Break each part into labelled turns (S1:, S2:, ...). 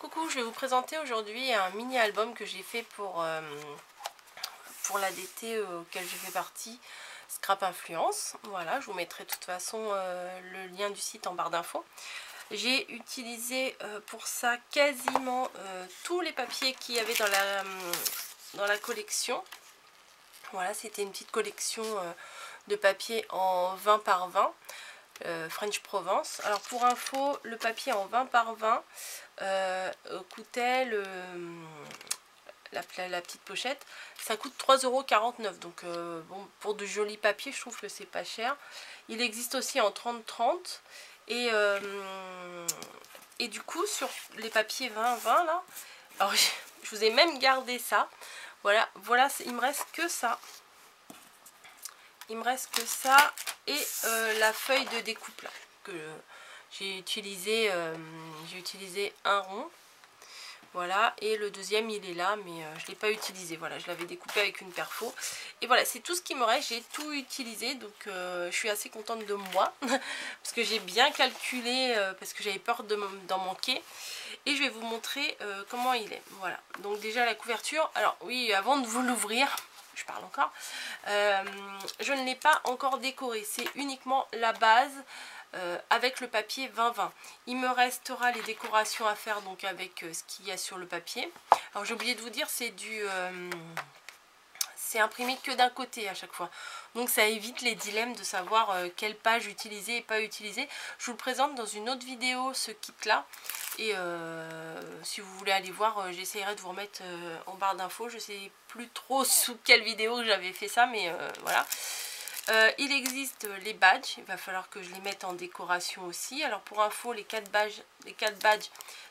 S1: Coucou, je vais vous présenter aujourd'hui un mini album que j'ai fait pour l'ADT auquel je fais partie, Scrap Influence. Voilà, je vous mettrai de toute façon le lien du site en barre d'infos. J'ai utilisé pour ça quasiment tous les papiers qu'il y avait dans la collection. Voilà, c'était une petite collection de papier en 20 par 20. French Provence. Alors pour info, le papier en 20 par 20 coûtait la petite pochette, ça coûte 3,49 €. Donc bon, pour de jolis papiers, je trouve que c'est pas cher. Il existe aussi en 30-30 et du coup sur les papiers 20-20 là, alors je vous ai même gardé ça. Voilà, il me reste que ça. Il me reste que ça et la feuille de découpe là, que j'ai utilisé un rond. Voilà, et le deuxième il est là, mais je ne l'ai pas utilisé. Voilà, je l'avais découpé avec une perfo. Et voilà, c'est tout ce qui me reste. J'ai tout utilisé, donc je suis assez contente de moi. Parce que j'ai bien calculé, parce que j'avais peur d'en manquer. Et je vais vous montrer comment il est. Voilà, donc déjà la couverture. Alors oui, avant de vous l'ouvrir, je parle encore, je ne l'ai pas encore décoré, c'est uniquement la base avec le papier 20-20. Il me restera les décorations à faire donc avec ce qu'il y a sur le papier. Alors j'ai oublié de vous dire, c'est imprimé que d'un côté à chaque fois, donc ça évite les dilemmes de savoir quelle page utiliser et pas utiliser. Je vous le présente dans une autre vidéo, ce kit là, et si vous voulez aller voir, j'essaierai de vous remettre en barre d'infos. Je sais plus trop sous quelle vidéo j'avais fait ça, mais voilà. Il existe les badges, il va falloir que je les mette en décoration aussi. Alors pour info, les 4 badges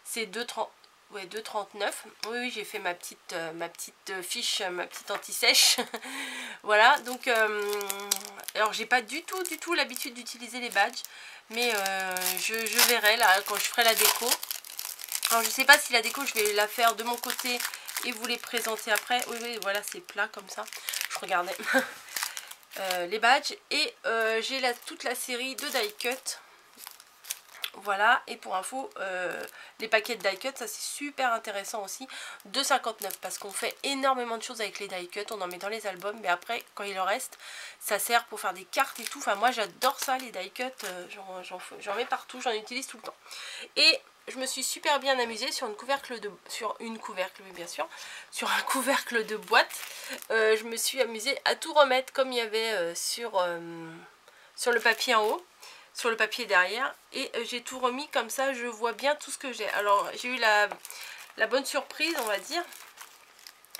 S1: c'est 2,30 €. Ouais, 2,39 €. Oui, j'ai fait ma petite fiche, ma petite anti-sèche. Voilà, donc alors j'ai pas du tout l'habitude d'utiliser les badges, mais je verrai là quand je ferai la déco. Alors je sais pas si la déco je vais la faire de mon côté et vous les présenter après. Oui, voilà, c'est plat comme ça. Je regardais les badges et j'ai toute la série de die cut. Voilà, et pour info, les paquets de die cut, ça c'est super intéressant aussi, 2,59 € parce qu'on fait énormément de choses avec les die cut, on en met dans les albums, mais après quand il en reste, ça sert pour faire des cartes et tout. Enfin moi j'adore ça, les die cut, j'en mets partout, j'en utilise tout le temps. Et je me suis super bien amusée sur un couvercle de boîte. Je me suis amusée à tout remettre comme il y avait sur le papier en haut, sur le papier derrière, et j'ai tout remis comme ça, je vois bien tout ce que j'ai. Alors j'ai eu la bonne surprise, on va dire,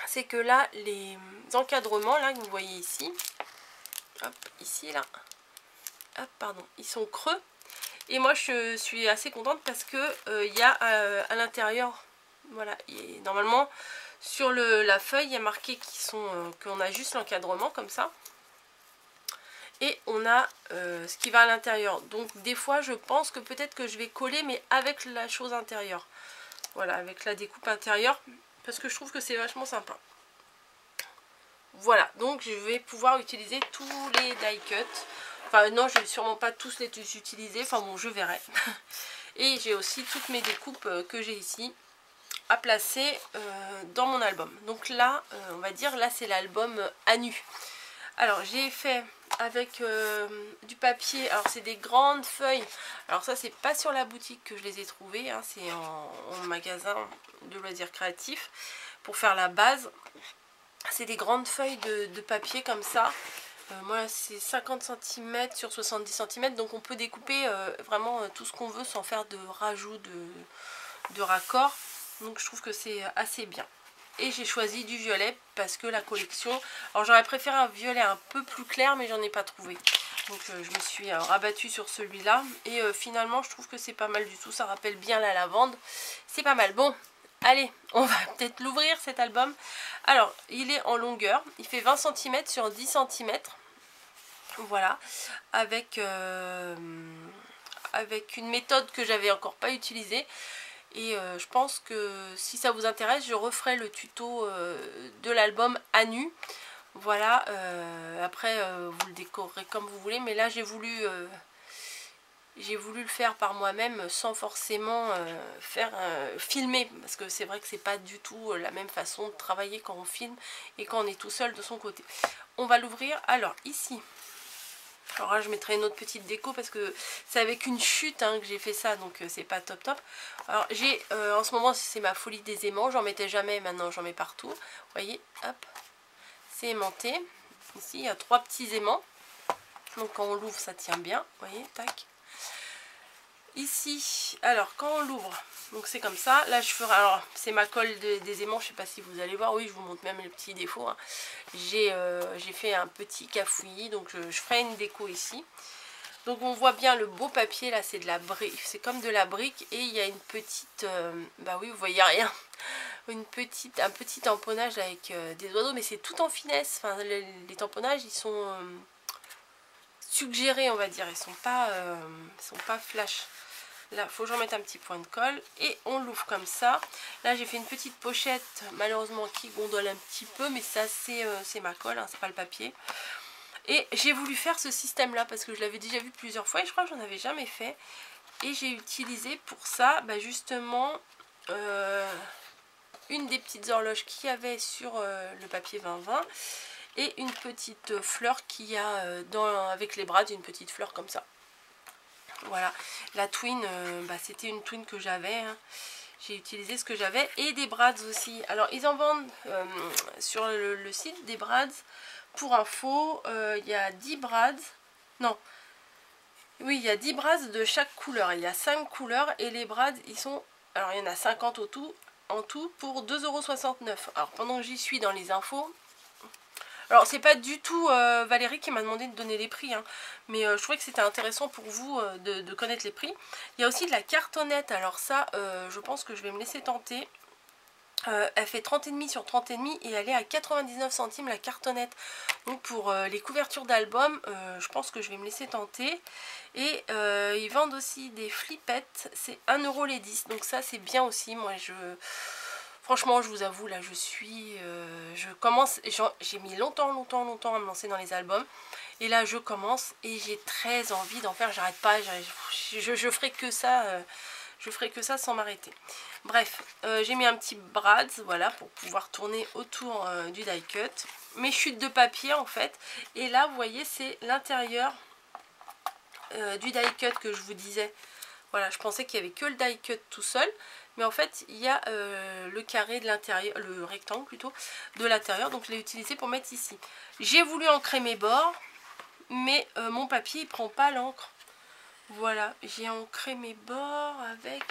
S1: c'est que là les encadrements là que vous voyez ici, hop, ici là, hop, pardon, ils sont creux. Et moi je suis assez contente parce que il y a à l'intérieur, voilà, normalement sur la feuille il y a marqué qu'on a juste l'encadrement comme ça. Et on a ce qui va à l'intérieur. Donc des fois je pense que peut-être que je vais coller, mais avec la chose intérieure. Voilà, avec la découpe intérieure. Parce que je trouve que c'est vachement sympa. Voilà, donc je vais pouvoir utiliser tous les die cut. Enfin non, je vais sûrement pas tous les utiliser. Enfin bon, je verrai. Et j'ai aussi toutes mes découpes que j'ai ici à placer dans mon album. Donc là, on va dire, là c'est l'album à nu. Alors j'ai fait avec du papier, alors c'est des grandes feuilles. Alors ça c'est pas sur la boutique que je les ai trouvées, hein, c'est en magasin de loisirs créatifs pour faire la base. C'est des grandes feuilles de papier comme ça. Moi c'est 50 cm sur 70 cm, donc on peut découper vraiment tout ce qu'on veut sans faire de rajout de raccord. Donc je trouve que c'est assez bien. Et j'ai choisi du violet parce que la collection, alors j'aurais préféré un violet un peu plus clair, mais j'en ai pas trouvé. Donc je me suis rabattue sur celui-là. Et finalement je trouve que c'est pas mal du tout. Ça rappelle bien la lavande. C'est pas mal. Bon, allez, on va peut-être l'ouvrir cet album. Alors il est en longueur. Il fait 20 cm sur 10 cm. Voilà. Avec une méthode que j'avais encore pas utilisée. Et je pense que si ça vous intéresse, je referai le tuto de l'album à nu. Voilà, après vous le décorerez comme vous voulez. Mais là j'ai voulu j'ai voulu le faire par moi-même sans forcément filmer, parce que c'est vrai que c'est pas du tout la même façon de travailler quand on filme et quand on est tout seul de son côté. On va l'ouvrir. Alors ici, alors là je mettrai une autre petite déco parce que c'est avec une chute hein, que j'ai fait ça, donc c'est pas top top. Alors j'ai en ce moment c'est ma folie des aimants, j'en mettais jamais, maintenant j'en mets partout. Vous voyez, hop, c'est aimanté. Ici il y a 3 petits aimants, donc quand on l'ouvre ça tient bien, vous voyez, tac. Ici, alors quand on l'ouvre, donc c'est comme ça, là je ferai, alors c'est ma colle des aimants, je sais pas si vous allez voir, oui je vous montre même les petits défauts, hein. J'ai fait un petit cafouillis, donc je ferai une déco ici. Donc on voit bien le beau papier, là c'est de la brique, c'est comme de la brique, et il y a une petite, bah oui vous voyez rien, un petit tamponnage avec des oiseaux, mais c'est tout en finesse, enfin les tamponnages ils sont suggérés on va dire, ils sont pas flash. Là, il faut que j'en mette un petit point de colle et on l'ouvre comme ça. Là, j'ai fait une petite pochette, malheureusement, qui gondole un petit peu, mais ça, c'est ma colle, hein, c'est pas le papier. Et j'ai voulu faire ce système-là parce que je l'avais déjà vu plusieurs fois et je crois que j'en avais jamais fait. Et j'ai utilisé pour ça, bah, justement, une des petites horloges qu'il y avait sur le papier 2020 et une petite fleur qu'il y a avec les bras d'une petite fleur comme ça. Voilà, la twin, bah, c'était une twin que j'avais, hein. J'ai utilisé ce que j'avais, et des brads aussi. Alors ils en vendent sur le site des brads. Pour info, il y a 10 brads, non, oui il y a 10 brads de chaque couleur, il y a 5 couleurs, et les brads ils sont, alors il y en a 50 en tout pour 2,69 €. Alors pendant que j'y suis dans les infos, alors c'est pas du tout Valérie qui m'a demandé de donner les prix, hein, mais je trouvais que c'était intéressant pour vous de connaître les prix. Il y a aussi de la cartonnette, alors ça je pense que je vais me laisser tenter. Elle fait 30,5 sur 30,5 et elle est à 99 centimes la cartonnette. Donc pour les couvertures d'albums, je pense que je vais me laisser tenter. Et ils vendent aussi des flippettes, c'est 1 € les 10, donc ça c'est bien aussi. Moi franchement, je vous avoue, là, je commence, j'ai mis longtemps à me lancer dans les albums. Et là, je commence et j'ai très envie d'en faire, j'arrête pas, je ferai que ça, sans m'arrêter. Bref, j'ai mis un petit brad, voilà, pour pouvoir tourner autour du die cut. Mes chutes de papier, en fait. Et là, vous voyez, c'est l'intérieur du die cut que je vous disais. Voilà, je pensais qu'il n'y avait que le die cut tout seul. Mais en fait, il y a le carré de l'intérieur, le rectangle plutôt, de l'intérieur. Donc je l'ai utilisé pour mettre ici. J'ai voulu ancrer mes bords, mais mon papier, il prend pas l'encre. Voilà, j'ai ancré mes bords avec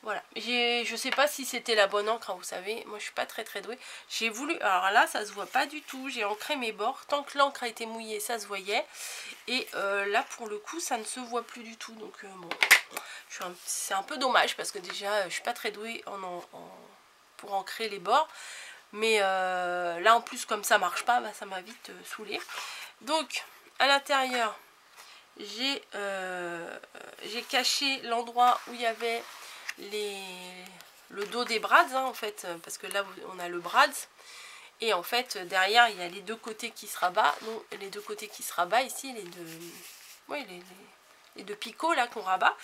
S1: voilà, je sais pas si c'était la bonne encre, hein, vous savez, moi je suis pas très douée. J'ai voulu, alors là ça se voit pas du tout, j'ai ancré mes bords, tant que l'encre a été mouillée ça se voyait. Et là pour le coup ça ne se voit plus du tout, donc bon, c'est un peu dommage parce que déjà je suis pas très douée pour ancrer les bords. Mais là en plus comme ça marche pas, bah, ça m'a vite saoulée. Donc à l'intérieur j'ai caché l'endroit où il y avait le dos des brads, hein, en fait, parce que là on a le brad et en fait derrière il y a les deux côtés qui se rabattent, donc les deux côtés qui se rabattent ici, les deux picots là qu'on rabat.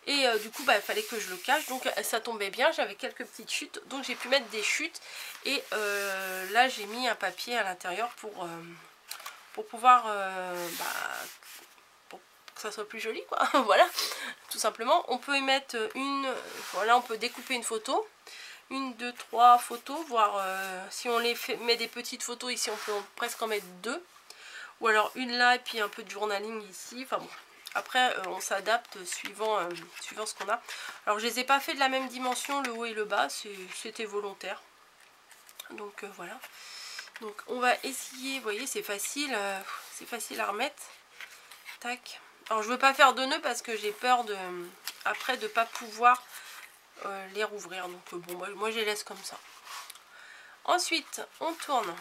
S1: Et du coup bah, il fallait que je le cache, donc ça tombait bien, j'avais quelques petites chutes, donc j'ai pu mettre des chutes. Et là j'ai mis un papier à l'intérieur pour pouvoir que ça soit plus joli quoi. Voilà, tout simplement. On peut y mettre voilà, on peut découper une photo, 1, 2, 3 photos, voire si on met des petites photos ici on peut presque en mettre 2, ou alors une là et puis un peu de journaling ici. Enfin bon, après on s'adapte suivant ce qu'on a. Alors je les ai pas fait de la même dimension, le haut et le bas, c'était volontaire. Donc voilà, donc on va essayer. Vous voyez, c'est facile à remettre. Tac. Alors je veux pas faire de nœuds parce que j'ai peur après de pas pouvoir les rouvrir, donc bon moi je les laisse comme ça. Ensuite on tourne.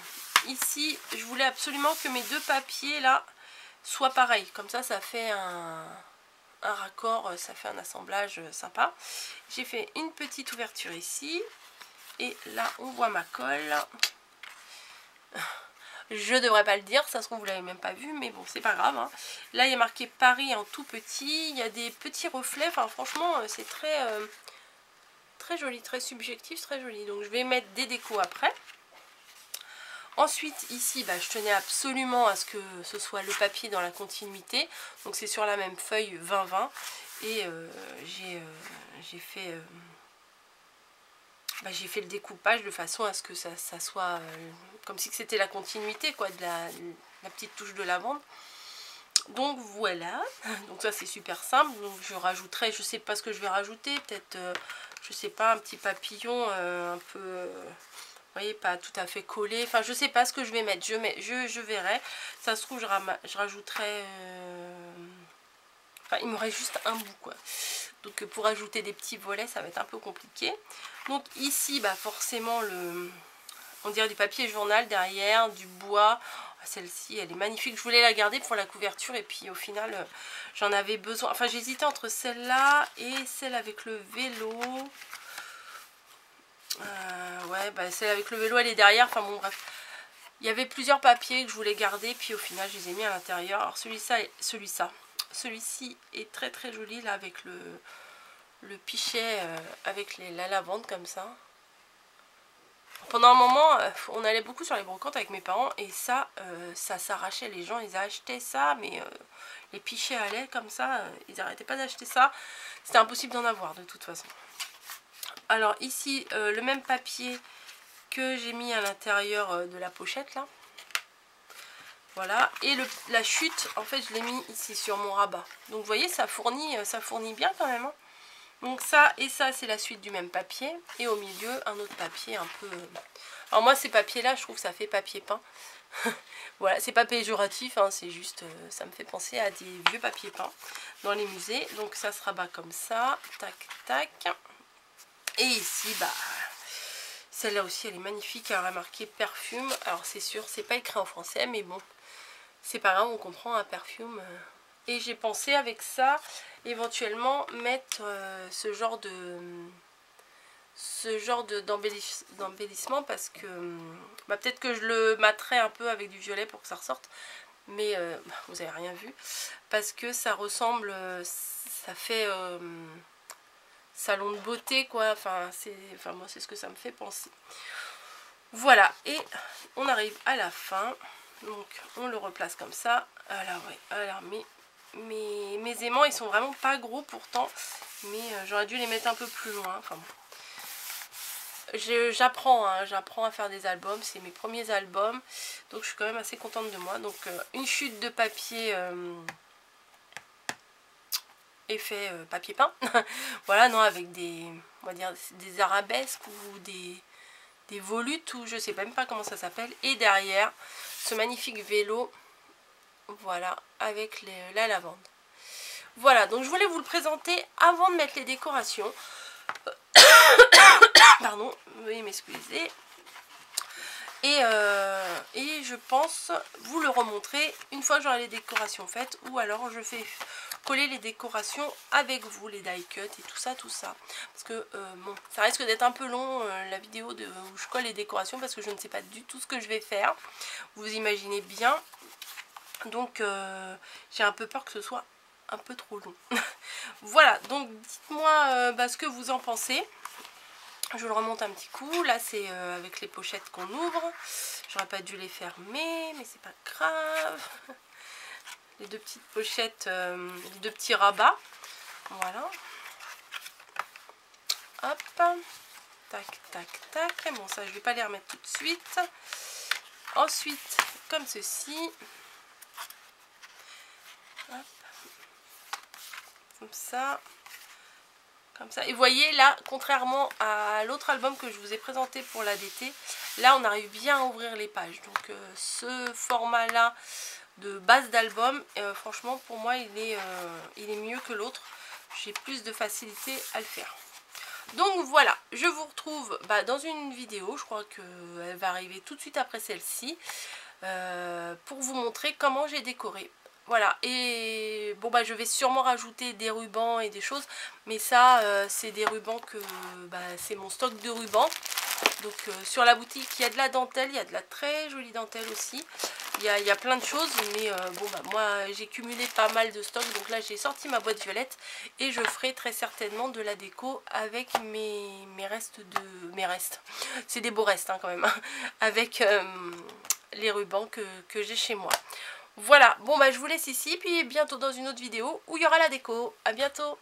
S1: Ici je voulais absolument que mes deux papiers là soient pareils, comme ça fait un raccord, ça fait un assemblage sympa. J'ai fait une petite ouverture ici et là on voit ma colle. Je devrais pas le dire, ça se trouve vous l'avez même pas vu, mais bon c'est pas grave, hein. Là il y a marqué Paris en tout petit, il y a des petits reflets, enfin franchement c'est très joli, très subjectif, très joli. Donc je vais mettre des décos après. Ensuite ici je tenais absolument à ce que ce soit le papier dans la continuité, donc c'est sur la même feuille 20-20 et j'ai fait le découpage de façon à ce que ça soit comme si c'était la continuité quoi, de la petite touche de lavande. Donc voilà, donc ça c'est super simple. Donc je rajouterai, je sais pas ce que je vais rajouter, peut-être je sais pas, un petit papillon un peu, vous voyez, pas tout à fait collé, enfin je sais pas ce que je vais mettre, je verrai. Ça se trouve je rajouterai enfin il me reste juste un bout quoi. Donc pour ajouter des petits volets ça va être un peu compliqué. Donc ici forcément on dirait du papier journal derrière, du bois. Celle-ci elle est magnifique, je voulais la garder pour la couverture et puis au final j'en avais besoin. Enfin j'hésitais entre celle-là et celle avec le vélo. Ouais celle avec le vélo elle est derrière, enfin bon bref. Il y avait plusieurs papiers que je voulais garder puis au final je les ai mis à l'intérieur. Alors celui-ci est très joli là avec le pichet avec la lavande comme ça. Pendant un moment, on allait beaucoup sur les brocantes avec mes parents et ça s'arrachait. Les gens, ils achetaient ça, mais les pichets allaient comme ça, ils n'arrêtaient pas d'acheter ça. C'était impossible d'en avoir de toute façon. Alors ici, le même papier que j'ai mis à l'intérieur de la pochette là. Voilà. Et la chute, en fait, je l'ai mis ici sur mon rabat. Donc vous voyez, ça fournit bien quand même, hein. Donc ça et ça c'est la suite du même papier. Et au milieu un autre papier un peu... Alors moi ces papiers là je trouve que ça fait papier peint. Voilà, c'est pas péjoratif, hein, c'est juste... ça me fait penser à des vieux papiers peints dans les musées. Donc ça se rabat comme ça. Tac tac. Et ici celle-là aussi elle est magnifique. Elle a marqué perfume. Alors c'est sûr c'est pas écrit en français mais bon c'est pas grave, on comprend un perfume. Et j'ai pensé avec ça éventuellement mettre ce genre d'embellissement parce que peut-être que je le matterai un peu avec du violet pour que ça ressorte, mais vous avez rien vu parce que ça ressemble, ça fait salon de beauté quoi, enfin moi c'est ce que ça me fait penser. Voilà, et on arrive à la fin, donc on le replace comme ça. Alors mes aimants ils sont vraiment pas gros pourtant, mais j'aurais dû les mettre un peu plus loin. Enfin bon. J'apprends à faire des albums, c'est mes premiers albums, donc je suis quand même assez contente de moi. Donc une chute de papier effet papier peint. Voilà, non, avec on va dire des arabesques ou des volutes ou je sais même pas comment ça s'appelle. Et derrière ce magnifique vélo. Voilà, avec la lavande. Voilà, donc je voulais vous le présenter avant de mettre les décorations. Pardon, veuillez m'excuser. Et je pense vous le remontrer une fois que j'aurai les décorations faites. Ou alors je fais coller les décorations avec vous, les die cut et tout ça. Parce que bon, ça risque d'être un peu long la vidéo où je colle les décorations parce que je ne sais pas du tout ce que je vais faire. Vous imaginez bien. Donc j'ai un peu peur que ce soit un peu trop long. Voilà, donc dites-moi ce que vous en pensez. Je le remonte un petit coup. Là c'est avec les pochettes qu'on ouvre. J'aurais pas dû les fermer, mais c'est pas grave. Les deux petites pochettes, les deux petits rabats. Voilà. Hop. Tac, tac, tac. Bon, ça je vais pas les remettre tout de suite. Ensuite, comme ceci. Hop. Comme ça. Comme ça. Et vous voyez là, contrairement à l'autre album que je vous ai présenté pour l'ADT, là on arrive bien à ouvrir les pages. Donc ce format là de base d'album, franchement pour moi il est mieux que l'autre. J'ai plus de facilité à le faire. Donc voilà, je vous retrouve dans une vidéo, je crois qu'elle va arriver tout de suite après celle-ci, pour vous montrer comment j'ai décoré. Voilà, et bon je vais sûrement rajouter des rubans et des choses, mais ça c'est des rubans que c'est mon stock de rubans. Donc sur la boutique il y a de la dentelle, il y a de la très jolie dentelle aussi. Il y a plein de choses, mais bon bah moi j'ai cumulé pas mal de stock. Donc là j'ai sorti ma boîte violette et je ferai très certainement de la déco avec mes restes de... Mes restes, c'est des beaux restes hein, quand même, hein, avec les rubans que j'ai chez moi. Voilà, bon bah je vous laisse ici, puis bientôt dans une autre vidéo où il y aura la déco. À bientôt.